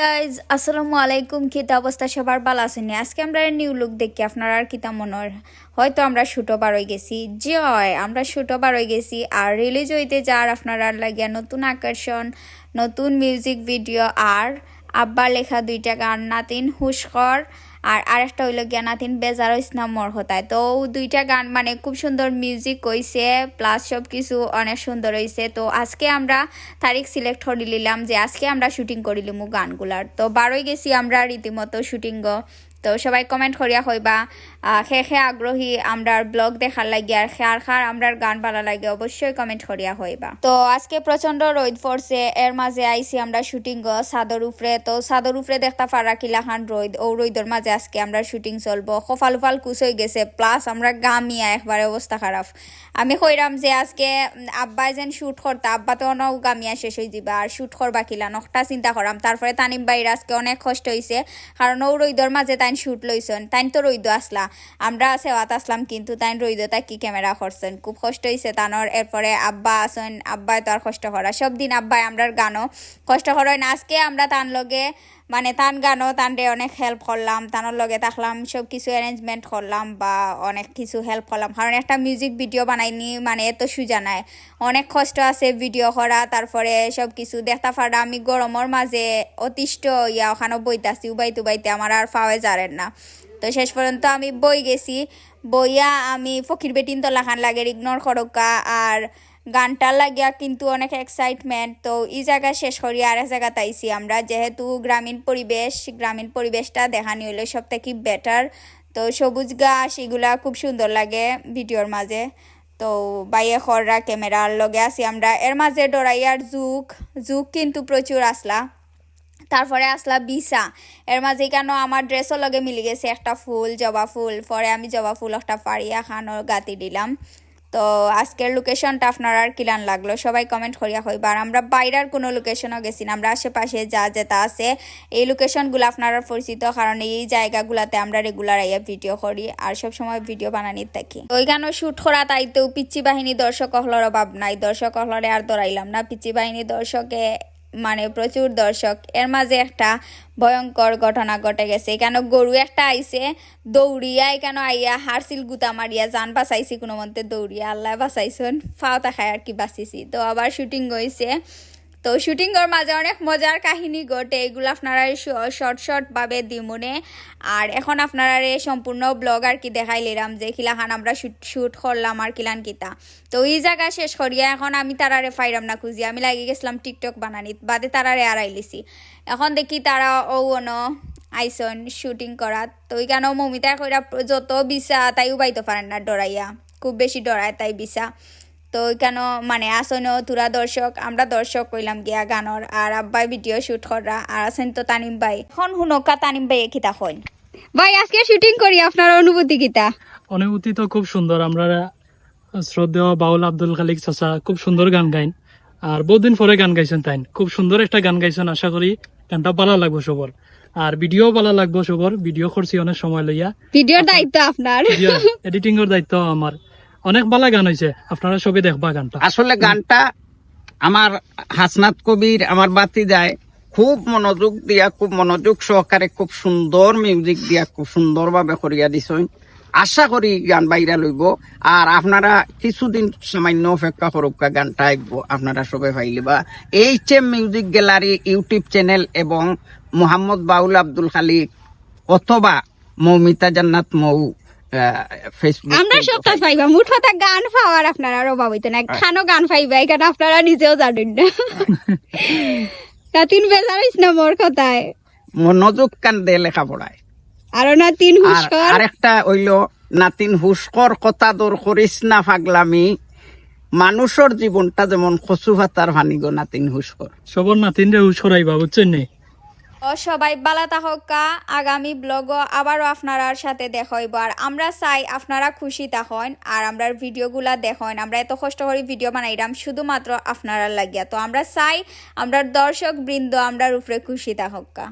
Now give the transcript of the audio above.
Guys আসসালামু আলাইকুম। কিতা অবস্থা সবার ভালো আছেন? আজকে আমরা নিউ লুক দেখি আপনারা আর কিতা মনের হয়তো আমরা শুটো বার হয়ে গেছি জয় আমরা শুটো বার হয়ে গেছি আর রিলিজ হইতে যার আপনারা লাগিয়া নতুন আকর্ষণ নতুন মিউজিক ভিডিও আর আব্বার লেখা দুইটা গান নাতিন হুশকর আর আরেকটা হইল গিয়া নাতিন বেজার ইসলাম মর হতায়। তো দুইটা গান মানে খুব সুন্দর মিউজিক হইছে প্লাস সব কিছু অনেক সুন্দর হইছে। তো আজকে আমরা তারিখ সিলেক্ট করে নিলাম যে আজকে আমরা শুটিং করিলিমু গানগুলার। তো বারোই গেছি আমরা রীতিমতো শুটিং। তো সবাই কমেন্ট করিয়া হইবা খে আগ্রহী আমরার ব্লগ দেখার লাগে আর খার আমরার গান ভালো লাগে অবশ্যই কমেন্ট করিয়া হইবা। তো আজকে প্রচন্ড রোদ পড়ছে, এর মাঝে আইছি আমরা শুটিং সাদর উপরে। তো সাদর উপরে দেখতা ফারা কিলাখান রোদ, ও রোদর মাঝে আজকে আমরা শুটিং চলবো। কফাল উফাল কুচ হয়ে গেছে প্লাস আমরা গামিয়া একবারে অবস্থা খারাপ। আমি কইরাম যে আজকে আব্বাই যেন শুট করতা, আব্বা তো অনেক গামিয়া শেষ হয়ে যাবা আর শুট করবা কিলা নকটা চিন্তা করাম। তারপরে তানিম বাইর আজকে অনেক কষ্ট হয়েছে কারণ ও রোদর মাঝে তাই শুট লইছেন, তাই তো রইদ আসলা আমরা সেওয়াত আসলাম কিন্তু তাই রইদটা কি ক্যামেরা করছেন, খুব কষ্ট হয়েছে তানোর। এরপরে আব্বা আসেন, আব্বাই তো আর কষ্ট করা সব দিন আব্বাই আমরার গানও কষ্ট করেন। আজকে আমরা তার লগে মানে তান গানও তানরে অনেক হেল্প করলাম, তানোর লগে থাকলাম, সব কিছু অ্যারেঞ্জমেন্ট করলাম বা অনেক কিছু হেল্প করলাম কারণ একটা মিউজিক ভিডিও বানাইনি মানে এত সুজা নাই, অনেক কষ্ট আছে ভিডিও করা। তারপরে সব কিছু দেখতা ফাড়া আমি গরমের মাঝে অতিষ্ঠ ইয়া ওখানে বইতাছি উবাইতে আমার আর ফাওয়ে যারেন না। তো শেষ পর্যন্ত আমি বই গেছি, বইয়া আমি ফকির বেটিন তো লাখান লাগে ইগনোর করকা আর গানটা লাগিয়া কিন্তু অনেক এক্সাইটমেন্ট। তো এই জায়গা শেষ করি আর এক জায়গাতে আইছি আমরা, যেহেতু গ্রামীণ পরিবেশটা দেখানি হইলে সব থেকে বেটার। তো সবুজ গাছ এগুলা খুব সুন্দর লাগে ভিডিওর মাঝে। তো বাইয়ে খররা ক্যামেরার লগে আছি আমরা, এর মাঝে ডরাইয়ার যুগ কিন্তু প্রচুর আসলা। তারপরে আসলা বিসা, এর মাঝে কেন আমার ড্রেসও লগে মিলে গেছে একটা ফুল জবা ফুল, পরে আমি জবা ফুল একটা ফাড়িয়া খানোর গাতি দিলাম। তো আজকের লোকেশনটা আপনার আর কিলান লাগলো সবাই কমেন্ট করিয়া হইবা। আর আমরা বাইরের কোনো লোকেশনও গেছি না, আমরা আশেপাশে যা যেটা আছে এই লোকেশনগুলো আপনারা পরিচিত কারণ এই জায়গাগুলাতে আমরা রেগুলার আইয়া ভিডিও করি আর সবসময় ভিডিও বানানি থাকি। ওইখানেও শ্যুট করা তাইতেও পিচ্চি বাহিনী দর্শক হলর অভাব নাই, দর্শক হলরে আর দৌড়াইলাম না, পিচ্চি বাহিনী দর্শকে মানে প্রচুর দর্শক। এর মাঝে একটা ভয়ঙ্কর ঘটনা ঘটে গেছে, কেন গরু একটা আইছে দৌড়িয়া কেন আইয়া হারসিল গুতা মারিয়া যান বাঁচাইছি কোনো মতে দৌড়িয়া, আল্লাহ বাঁচাইছেন ফাওতা খায় আর কি বাঁচিছি। তো আবার শুটিং হয়েছে, তো শুটিংয়ের মাঝে অনেক মজার কাহিনী ঘটে, এগুলো আপনারা শর্ট ভাবে দিমুনে। আর এখন আপনারা সম্পূর্ণ ব্লগ আর কি দেখাইলাম যে কিলাখান আমরা শুট করলাম আর কিলান কিতা। তো এই জায়গা শেষ করিয়া এখন আমি তারারে ফাইরাম না খুঁজি, আমি লাগি গেছিলাম টিকটক বানানিত, বাদে তারারে আড়াইলিছি। এখন দেখি তারা আইসন শুটিং করা। তো ওইখানেও মমিতা কইরা যত বিছা তাই উবাইতে পারেন না ডরাইয়া, খুব বেশি ডরায় তাই বিছা। তো কেন মানে আসনো তুরা দর্শক, আমরা দর্শক কইলাম গিয়া গানর আর আব্বাই ভিডিও শুট করা আর আছেন তো তানিম ভাই। এখন হুনকা তানিম ভাই কিতা হন ভাই আজকে শুটিং করি আপনার অনুভূতি কিতা? অনুভূতি তো খুব সুন্দর, আমরা শ্রদ্ধেয় বাউল আব্দুল খালিক চাচা খুব সুন্দর গান গাইন আর বহুদিন পরে গান গাইছেন, তাই খুব সুন্দর একটা গান গাইছেন। আশা করি গানটা ভালো লাগবো সবর আর ভিডিও ভালো লাগবো সবর। ভিডিও করছি অনেক সময় লইয়া, ভিডিওর দায়িত্ব আপনার, এডিটিং এর দায়িত্ব আমার। অনেক ভালো গান হয়েছে, আপনারা সবাই দেখবা গানটা। আসলে গানটা আমার হাসনাত কবির আমার বাতি যায় খুব মনোযোগ দিয়া, খুব মনোযোগ সহকারে খুব সুন্দর মিউজিক দিয়া খুব সুন্দর ভাবে করিয়া দিছেন। আশা করি গান বাইরা লইব আর আপনারা কিছুদিন সামান্য অপেক্ষা করুক, গানটা আইব আপনারা সবাই পাইলিবা। HM music gallery YouTube channel এবং মোহাম্মদ বাউল আব্দুল খালিক অথবা মৌমিতা জান্নাত মৌ ফেসবুক আমরা সব কাজ পাইবা, মুঠ কথা গান পাওয়ার আপনারা অভাব হইতো না, খানো গান পাইবা এখানে আপনারা নিজেও জানেন না। নাতিন বেজার হইস না মোর কথায়, মনোযোগ কান দে লেখাপড়ায়। আর নাতিন হুশকর, আরেকটা হইল নাতিন হুশকর কথা দর করিস না পাগলামি, মানুষের জীবনটা যেমন কচু পাতার ভানি গো নাতিন হুশকর। সবর নাতিন রে হুশ করাইবা বুঝছেন নি। ও সবাই বালা থাকা, আগামী ব্লগ আবারও আপনার সাথে দেখাইব আর আমরা চাই আপনারা খুশি থাকেন আর আমরা ভিডিওগুলা দেখেন। আমরা এত কষ্ট করে ভিডিও বানাইলাম শুধুমাত্র আপনারা লাগিয়া, তো আমরা চাই আমরা দর্শক বৃন্দ আমরার উপরে খুশি থাকা।